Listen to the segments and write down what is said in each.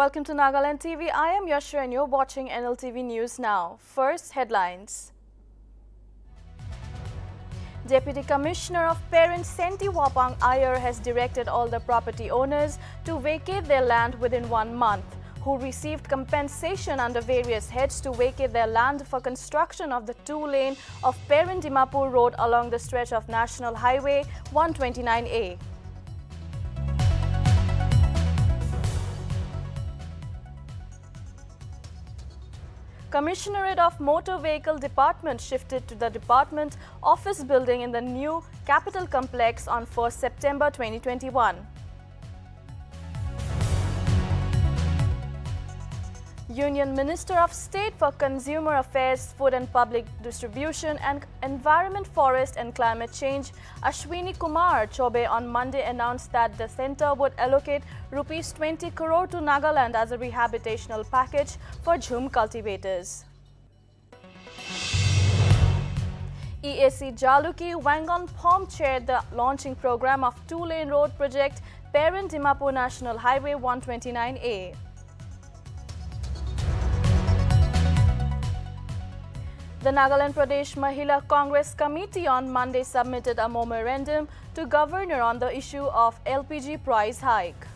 Welcome to Nagaland TV. I am Yashra and you're watching Nltv News now. First, headlines. Deputy Commissioner of Parent Senti Wapang Iyer has directed all the property owners to vacate their land within 1 month, who received compensation under various heads to vacate their land for construction of the 2-lane of Parent Dimapur Road along the stretch of National Highway 129A. Commissionerate of Motor Vehicle Department shifted to the department office building in the new capital complex on 1st September 2021. Union Minister of State for Consumer Affairs, Food and Public Distribution and Environment, Forest and Climate Change, Ashwini Kumar Chobe on Monday announced that the centre would allocate Rs 20 crore to Nagaland as a rehabilitational package for jhum cultivators. EAC Jaluki Wangon Phom chaired the launching program of 2-lane road project Parent Dimapur National Highway 129A. The Nagaland Pradesh Mahila Congress Committee on Monday submitted a memorandum to Governor on the issue of LPG price hike.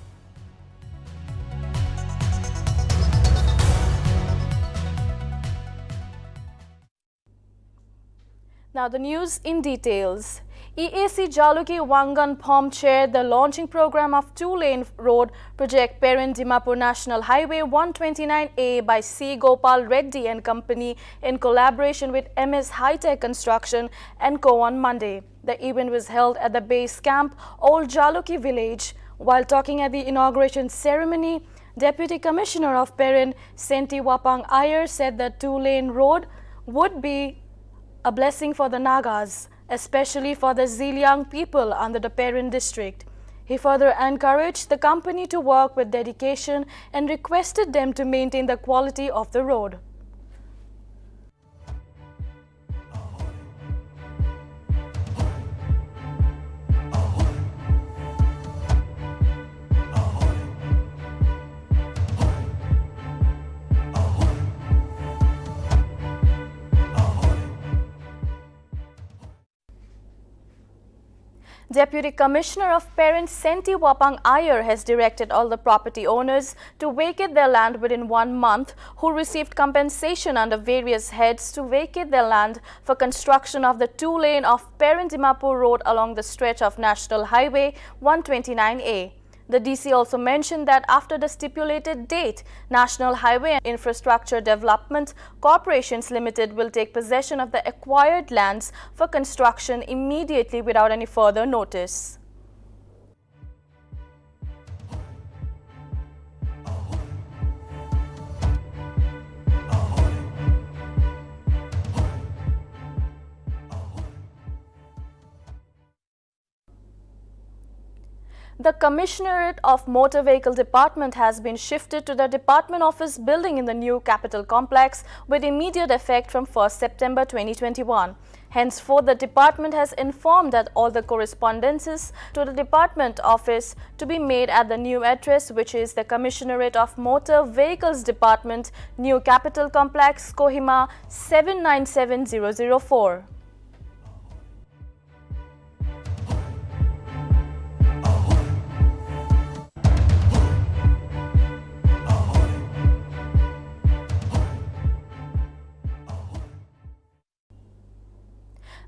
Now the news in details. EAC Jaluki Wangan Phom chaired the launching program of 2-lane road project Parent Dimapur National Highway 129A by C. Gopal Reddy and Company in collaboration with MS High Tech Construction and Co. on Monday. The event was held at the base camp Old Jaluki village. While talking at the inauguration ceremony, Deputy Commissioner of Parent Senti Wapang Iyer said the 2-lane road would be a blessing for the Nagas, especially for the Ziliang people under the Parent district. He further encouraged the company to work with dedication and requested them to maintain the quality of the road. Deputy Commissioner of Parent Senti Wapang Iyer has directed all the property owners to vacate their land within 1 month who received compensation under various heads to vacate their land for construction of the 2-lane of Parent Dimapur Road along the stretch of National Highway 129A. The DC also mentioned that after the stipulated date, National Highway and Infrastructure Development Corporations Limited will take possession of the acquired lands for construction immediately without any further notice. The Commissionerate of Motor Vehicle Department has been shifted to the department office building in the new capital complex with immediate effect from 1st September 2021. Henceforth, the department has informed that all the correspondences to the department office to be made at the new address, which is the Commissionerate of Motor Vehicles Department, New Capital Complex, Kohima 797004.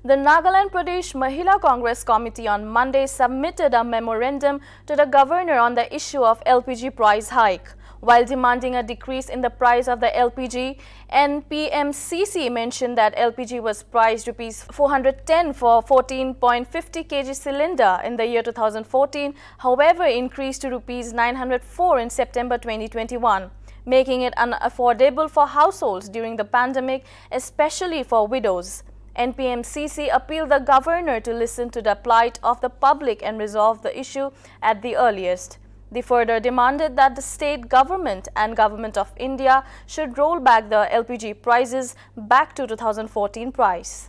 The Nagaland Pradesh Mahila Congress Committee on Monday submitted a memorandum to the Governor on the issue of LPG price hike. While demanding a decrease in the price of the LPG, NPMCC mentioned that LPG was priced Rs 410 for 14.50 kg cylinder in the year 2014, however increased to Rs 904 in September 2021, making it unaffordable for households during the pandemic, especially for widows. NPMCC appealed the Governor to listen to the plight of the public and resolve the issue at the earliest. They further demanded that the state government and Government of India should roll back the LPG prices back to 2014 price.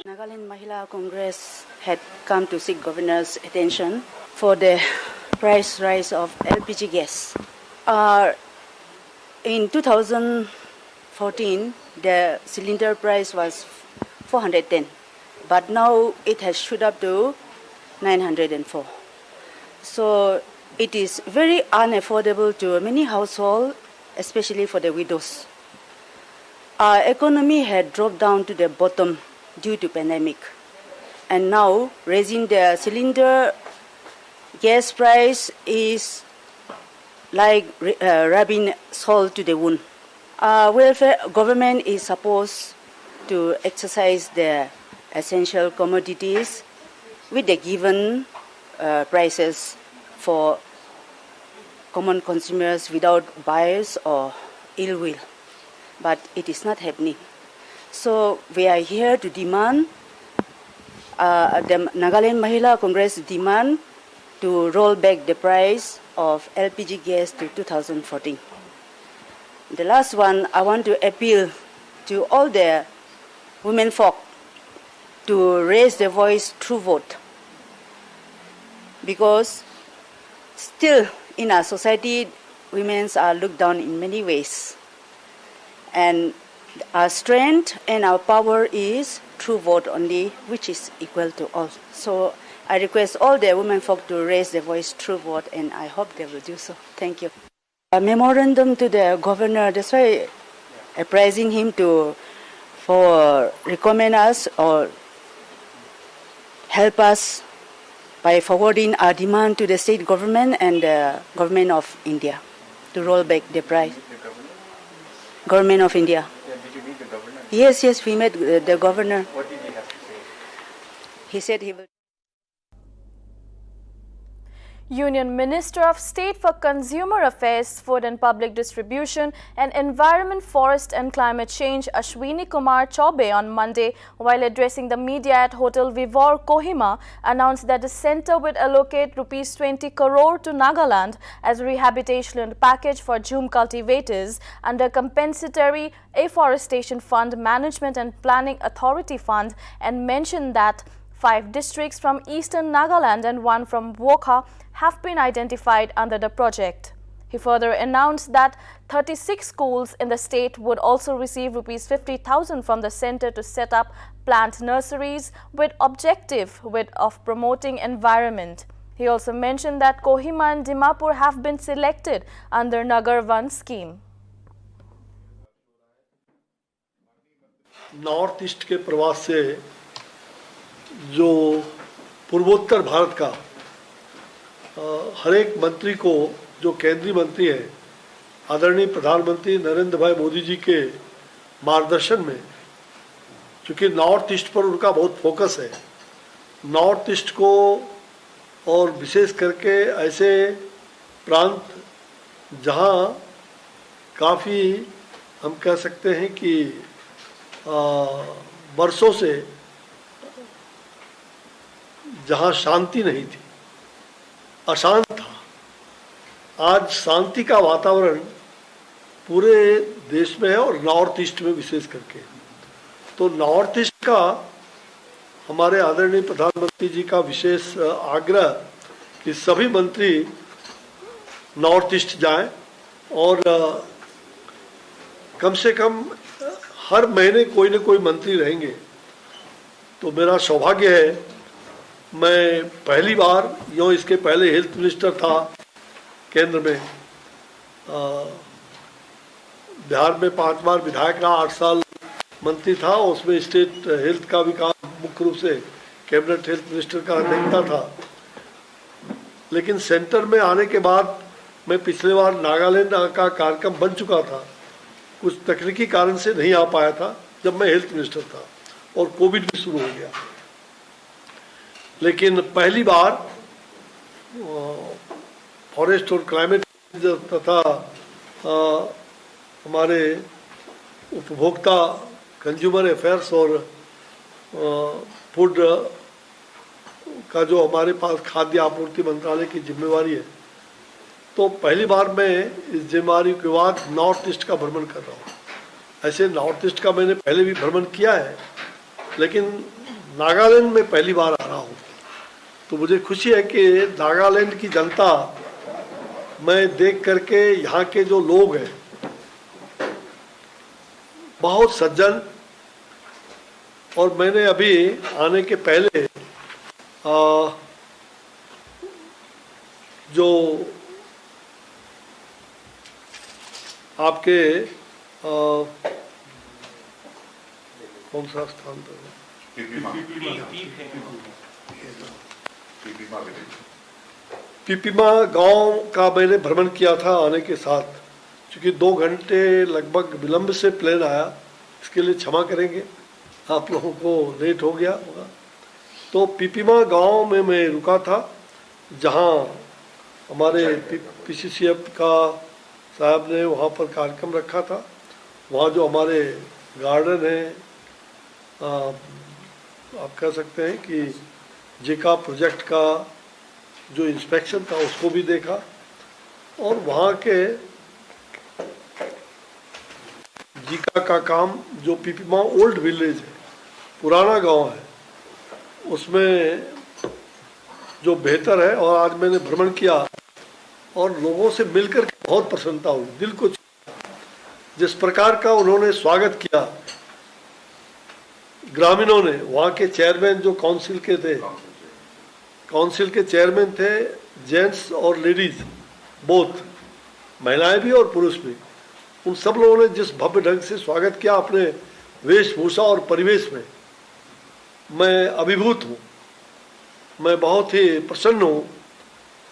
Nagaland Mahila Congress had come to seek Governor's attention for the price rise of LPG gas. In 2014, the cylinder price was 410, but now it has shot up to 904. So it is very unaffordable to many households, especially for the widows. Our economy had dropped down to the bottom due to pandemic, and now raising the cylinder gas price is like rubbing salt to the wound. Welfare government is supposed to exercise the essential commodities with the given prices for common consumers without bias or ill will. But it is not happening. So we are here to demand, the Nagaland Mahila Congress demand to roll back the price of LPG gas to 2014. The last one, I want to appeal to all the women folk to raise their voice through vote. Because still in our society, women are looked down in many ways. And our strength and our power is through vote only, which is equal to all. So I request all the women folk to raise their voice through vote, and I hope they will do so. Thank you. A memorandum to the governor, that's why appraising him for recommend us or help us by forwarding our demand to the state government and the government of India to roll back the price. Government of India. Yeah, did you meet the governor? Yes, we met the governor. What did he have to say? He said he will. Union Minister of State for Consumer Affairs, Food and Public Distribution and Environment, Forest and Climate Change Ashwini Kumar Chaubey on Monday, while addressing the media at Hotel Vivor, Kohima, announced that the centre would allocate Rs 20 crore to Nagaland as rehabilitation package for Jhum cultivators under Compensatory Afforestation Fund Management and Planning Authority Fund, and mentioned that 5 districts from eastern Nagaland and 1 from Wokha have been identified under the project. He further announced that 36 schools in the state would also receive Rs 50,000 from the centre to set up plant nurseries with objective of promoting environment. He also mentioned that Kohima and Dimapur have been selected under Nagar Van scheme. North east के प्रवास से जो पूर्वोत्तर भारत का हर एक मंत्री को, जो केंद्रीय मंत्री हैं, आदरणीय प्रधानमंत्री नरेंद्र भाई मोदी जी के मार्गदर्शन में, चूँकि नॉर्थ ईस्ट पर उनका बहुत फोकस है, नॉर्थ ईस्ट को और विशेष करके ऐसे प्रांत जहाँ काफ़ी हम कह सकते हैं कि वर्षों से जहाँ शांति नहीं थी, अशांत था, आज शांति का वातावरण पूरे देश में है और नॉर्थ ईस्ट में विशेष करके। तो नॉर्थ ईस्ट का हमारे आदरणीय प्रधानमंत्री जी का विशेष आग्रह कि सभी मंत्री नॉर्थ ईस्ट जाएं और कम से कम हर महीने कोई न कोई मंत्री रहेंगे। तो मेरा सौभाग्य है, मैं पहली बार, यूँ इसके पहले हेल्थ मिनिस्टर था केंद्र में, बिहार में 5 बार विधायक रहा, 8 साल मंत्री था, उसमें स्टेट हेल्थ का भी काम मुख्य रूप से कैबिनेट हेल्थ मिनिस्टर का देखता था। लेकिन सेंटर में आने के बाद मैं पिछले बार नागालैंड का कार्यक्रम बन चुका था, कुछ तकनीकी कारण से नहीं आ पाया था जब मैं हेल्थ मिनिस्टर था और कोविड भी शुरू हो गया। लेकिन पहली बार फॉरेस्ट और क्लाइमेट तथा हमारे उपभोक्ता कंज्यूमर अफेयर्स और फूड का जो हमारे पास खाद्य आपूर्ति मंत्रालय की जिम्मेवारी है, तो पहली बार मैं इस जिम्मेवारी के बाद नॉर्थ ईस्ट का भ्रमण कर रहा हूँ। ऐसे नॉर्थ ईस्ट का मैंने पहले भी भ्रमण किया है, लेकिन नागालैंड में पहली बार आ रहा हूँ। तो मुझे खुशी है कि नागालैंड की जनता, मैं देख करके यहाँ के जो लोग हैं बहुत सज्जन, और मैंने अभी आने के पहले जो आपके कौन सा स्थान था, पीपीमा गांव का मैंने भ्रमण किया था आने के साथ, क्योंकि 2 घंटे लगभग विलंब से प्लेन आया, इसके लिए क्षमा करेंगे, आप लोगों को लेट हो गया होगा। तो पीपीमा गांव में मैं रुका था, जहां हमारे पीसीसीएफ का साहब ने वहाँ पर कार्यक्रम रखा था। वहाँ जो हमारे गार्डन हैं, आप कह सकते हैं कि जेका प्रोजेक्ट का जो इंस्पेक्शन था उसको भी देखा, और वहाँ के जीका का काम, जो पीपीमा ओल्ड विलेज है, पुराना गांव है, उसमें जो बेहतर है। और आज मैंने भ्रमण किया और लोगों से मिलकर बहुत प्रसन्नता हुई, दिल को जिस प्रकार का उन्होंने स्वागत किया ग्रामीणों ने। वहाँ के चेयरमैन जो काउंसिल के थे, काउंसिल के चेयरमैन थे, जेंट्स और लेडीज बोथ, महिलाएं भी और पुरुष भी, उन सब लोगों ने जिस भव्य ढंग से स्वागत किया अपने वेशभूषा और परिवेश में, मैं अभिभूत हूँ, मैं बहुत ही प्रसन्न हूँ।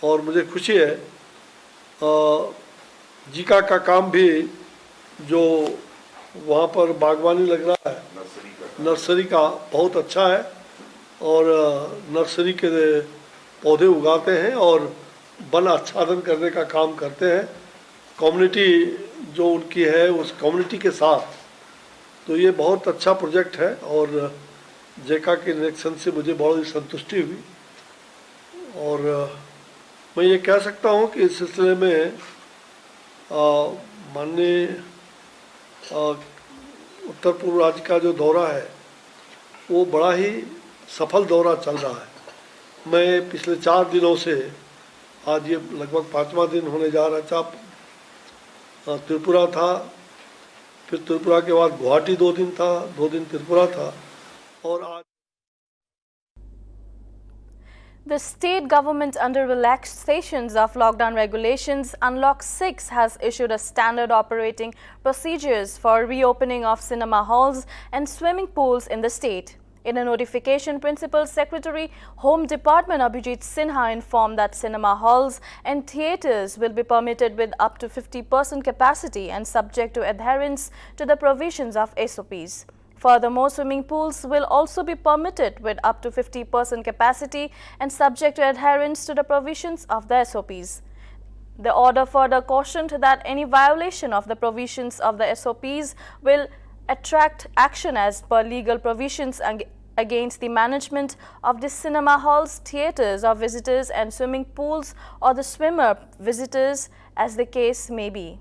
और मुझे खुशी है जीका का काम भी, जो वहाँ पर बागवानी लग रहा है, नर्सरी का बहुत अच्छा है, और नर्सरी के पौधे उगाते हैं और वन आच्छादन करने का काम करते हैं, कम्युनिटी जो उनकी है उस कम्युनिटी के साथ। तो ये बहुत अच्छा प्रोजेक्ट है, और जेका के निरीक्षण से मुझे बहुत संतुष्टि हुई। और मैं ये कह सकता हूँ कि इस सिलसिले में माननीय उत्तर पूर्व राज्य का जो दौरा है वो बड़ा ही सफल दौरा चल रहा है। मैं पिछले 4 दिनों से, आज ये लगभग 5वां दिन होने जा रहा था, त्रिपुरा था, फिर त्रिपुरा के बाद गुवाहाटी 2 दिन था, 2 दिन त्रिपुरा था, और आज The state government, under relaxations of lockdown regulations, Unlock 6 has issued a standard operating procedures for reopening of cinema halls and swimming pools in the state. In a notification, Principal Secretary, Home Department Abhijit Sinha informed that cinema halls and theatres will be permitted with up to 50% capacity and subject to adherence to the provisions of SOPs. Furthermore, swimming pools will also be permitted with up to 50% capacity and subject to adherence to the provisions of the SOPs. The order further cautioned that any violation of the provisions of the SOPs will attract action as per legal provisions against the management of the cinema halls, theatres or visitors and swimming pools or the swimmer visitors as the case may be.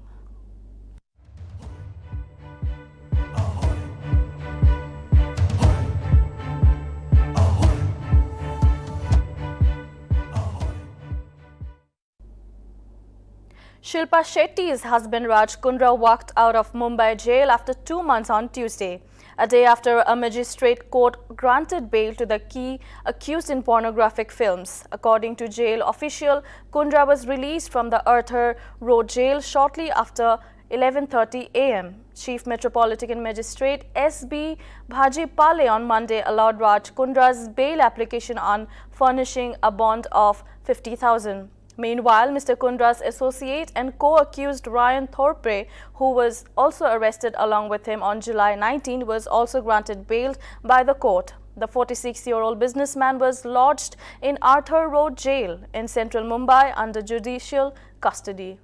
Shilpa Shetty's husband Raj Kundra walked out of Mumbai jail after 2 months on Tuesday, a day after a magistrate court granted bail to the key accused in pornographic films. According to jail official, Kundra was released from the Arthur Road jail shortly after 11:30 a.m. Chief Metropolitan Magistrate S.B. Bhajipale on Monday allowed Raj Kundra's bail application on furnishing a bond of 50,000. Meanwhile, Mr. Kundra's associate and co-accused Ryan Thorpe, who was also arrested along with him on July 19, was also granted bail by the court. The 46-year-old businessman was lodged in Arthur Road Jail in central Mumbai under judicial custody.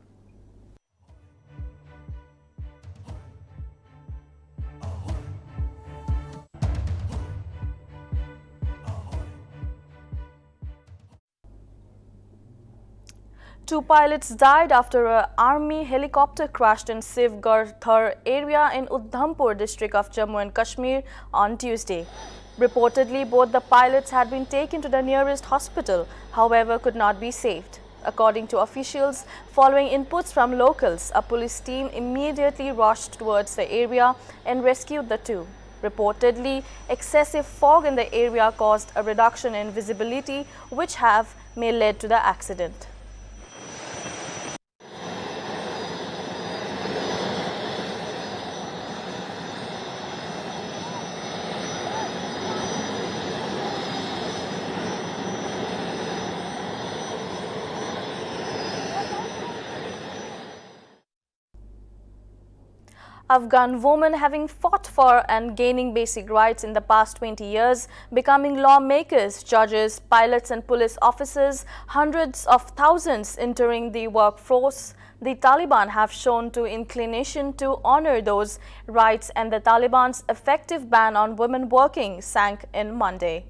Two pilots died after an army helicopter crashed in Sivgarthar area in Udhampur district of Jammu and Kashmir on Tuesday. Reportedly, both the pilots had been taken to the nearest hospital, however, could not be saved. According to officials, following inputs from locals, a police team immediately rushed towards the area and rescued the two. Reportedly, excessive fog in the area caused a reduction in visibility, which may led to the accident. Afghan women having fought for and gaining basic rights in the past 20 years, becoming lawmakers, judges, pilots and police officers, hundreds of thousands entering the workforce, the Taliban have shown to inclination to honor those rights, and the Taliban's effective ban on women working sank in Monday,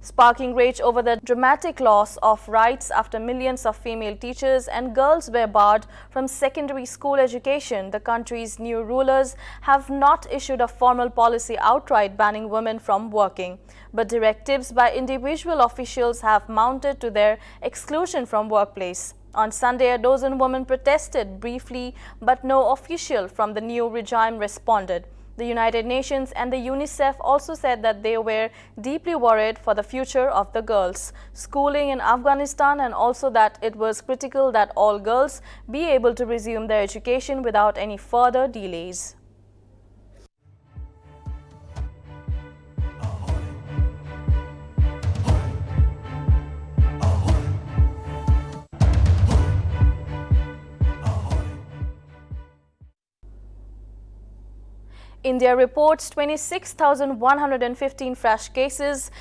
sparking rage over the dramatic loss of rights after millions of female teachers and girls were barred from secondary school education. The country's new rulers have not issued a formal policy outright banning women from working, but directives by individual officials have mounted to their exclusion from workplace. On Sunday, a dozen women protested briefly, but no official from the new regime responded. The United Nations and the UNICEF also said that they were deeply worried for the future of the girls' schooling in Afghanistan, and also that it was critical that all girls be able to resume their education without any further delays. India reports 26,115 fresh cases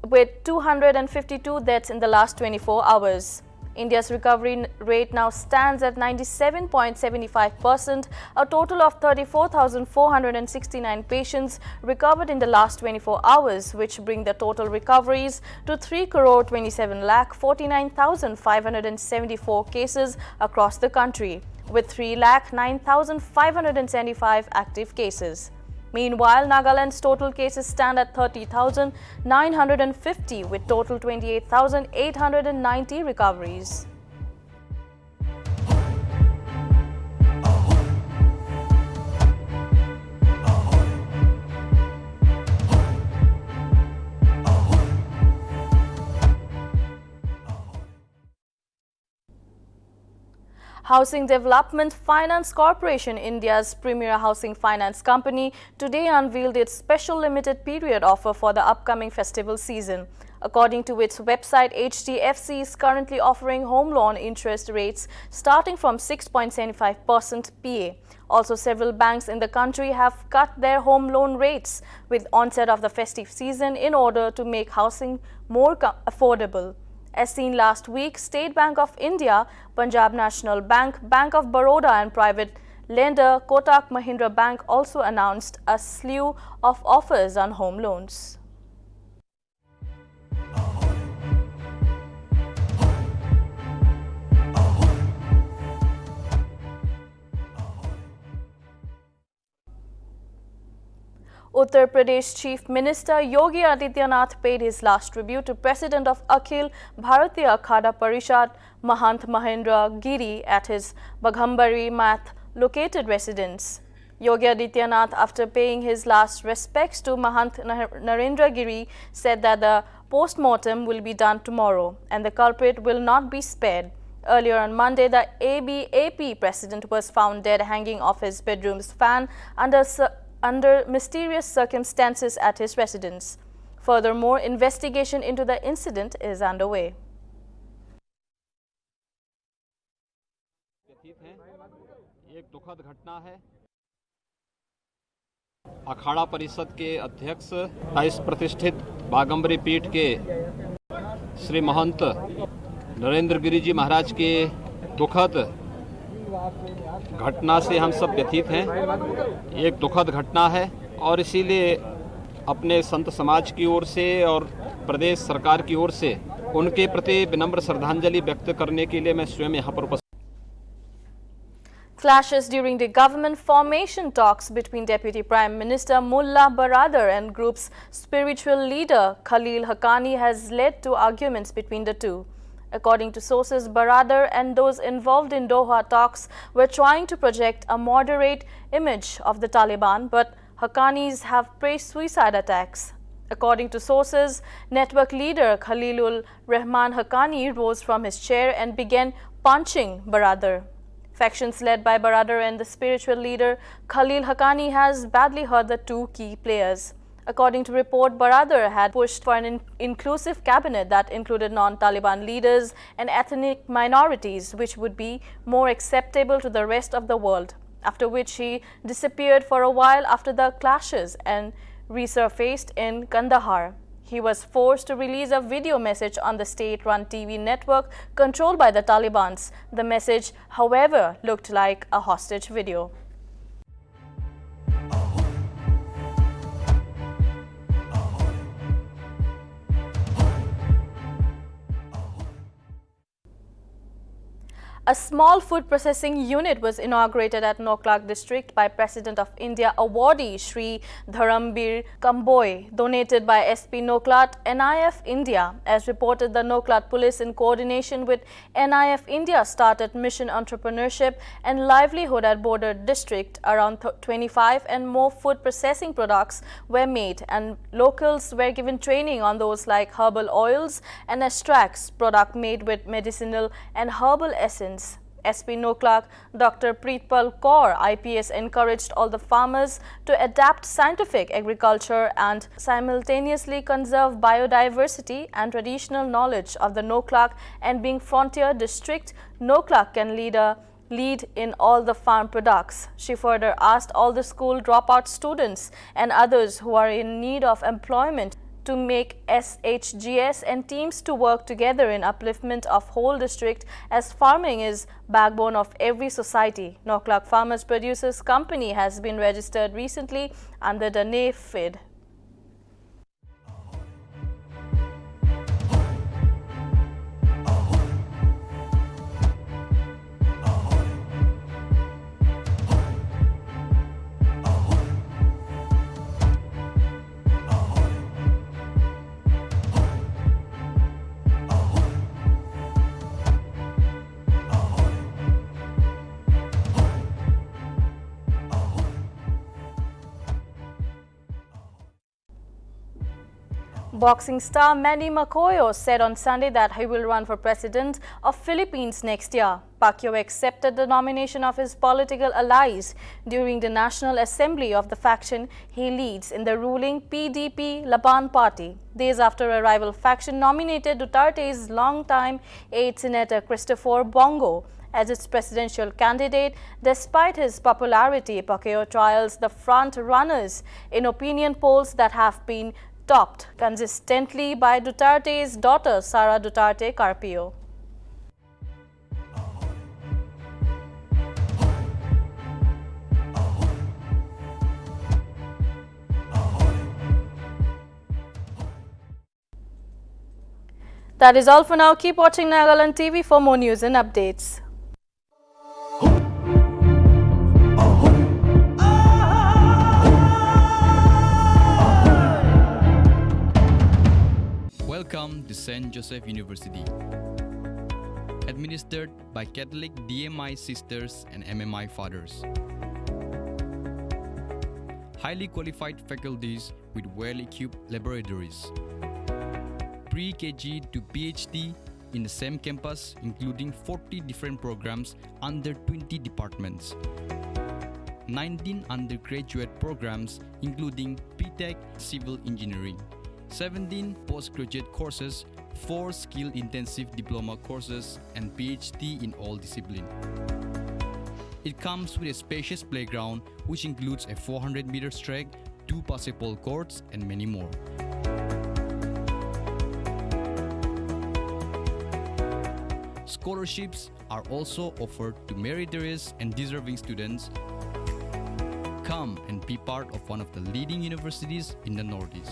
with 252 deaths in the last 24 hours. India's recovery rate now stands at 97.75%. A total of 34,469 patients recovered in the last 24 hours, which bring the total recoveries to 3,27,49,574 cases across the country, with 3,09,575 active cases. Meanwhile, Nagaland's total cases stand at 30,950 with total 28,890 recoveries. Housing Development Finance Corporation, India's premier housing finance company, today unveiled its special limited period offer for the upcoming festival season. According to its website, HDFC is currently offering home loan interest rates starting from 6.75% PA. Also, several banks in the country have cut their home loan rates with onset of the festive season in order to make housing more affordable. As seen last week, State Bank of India, Punjab National Bank, Bank of Baroda and private lender Kotak Mahindra Bank also announced a slew of offers on home loans. Uttar Pradesh Chief Minister Yogi Adityanath paid his last tribute to President of Akhil Bharatiya Akhada Parishad Mahant Mahendra Giri at his Baghambari Math located residence. Yogi Adityanath, after paying his last respects to Mahant Narendra Giri, said that the post-mortem will be done tomorrow and the culprit will not be spared. Earlier on Monday, the ABAP president was found dead hanging off his bedroom's fan under mysterious circumstances at his residence. Furthermore, investigation into the incident is underway. एक दुखद घटना है। अखाड़ा परिषद के अध्यक्ष इस प्रतिष्ठित बागंबरी पीठ के श्री महंत नरेंद्र गिरी जी महाराज के दुखद घटना से हम सब व्यथित हैं। एक दुखद घटना है और इसीलिए अपने संत समाज की ओर से और प्रदेश सरकार की ओर से उनके प्रति विनम्र श्रद्धांजलि व्यक्त करने के लिए मैं स्वयं यहाँ पर उपस्थित। Clashes during the government formation talks between Deputy Prime Minister Mullah Baradar and group's spiritual leader Khalil Haqqani has led to arguments between the two. According to sources, Baradar and those involved in Doha talks were trying to project a moderate image of the Taliban, but Haqqanis have praised suicide attacks. According to sources, network leader Khalilul Rahman Haqqani rose from his chair and began punching Baradar. Factions led by Baradar and the spiritual leader Khalil Haqqani has badly hurt the two key players. According to report, Baradar had pushed for an inclusive cabinet that included non-Taliban leaders and ethnic minorities, which would be more acceptable to the rest of the world, after which he disappeared for a while after the clashes and resurfaced in Kandahar. He was forced to release a video message on the state-run TV network controlled by the Taliban. The message, however, looked like a hostage video. A small food processing unit was inaugurated at Noklak district by President of India awardee Shri Dharambir Kamboi, donated by SP Noklak NIF India. As reported, the Noklak police in coordination with NIF India started mission entrepreneurship and livelihood at border district. Around 25 and more food processing products were made and locals were given training on those like herbal oils and extracts, product made with medicinal and herbal essence. SP Noklak Dr. Preetpal Kaur IPS encouraged all the farmers to adapt scientific agriculture and simultaneously conserve biodiversity and traditional knowledge of the Noklak, and being frontier district, Noklak can lead in all the farm products. She further asked all the school dropout students and others who are in need of employment to make SHGS and teams to work together in upliftment of whole district, as farming is backbone of every society. Noklak Farmers Producers Company has been registered recently under the Nltv. Boxing star Manny Pacquiao said on Sunday that he will run for president of Philippines next year. Pacquiao accepted the nomination of his political allies during the National Assembly of the faction he leads in the ruling PDP Laban party, days after a rival faction nominated Duterte's longtime aide Senator Christopher Bongo as its presidential candidate. Despite his popularity, Pacquiao trials the front runners in opinion polls that have been topped consistently by Duterte's daughter Sara Duterte Carpio. That is all for now. Keep watching Nagaland TV for more news and updates. Welcome to St. Joseph University. Administered by Catholic DMI sisters and MMI fathers. Highly qualified faculties with well-equipped laboratories. Pre-KG to PhD in the same campus, including 40 different programs under 20 departments. 19 undergraduate programs including P.Tech Civil Engineering. 17 postgraduate courses, 4 skill-intensive diploma courses, and PhD in all disciplines. It comes with a spacious playground which includes a 400-meter track, 2 basketball courts, and many more. Scholarships are also offered to meritorious and deserving students. Come and be part of one of the leading universities in the Northeast.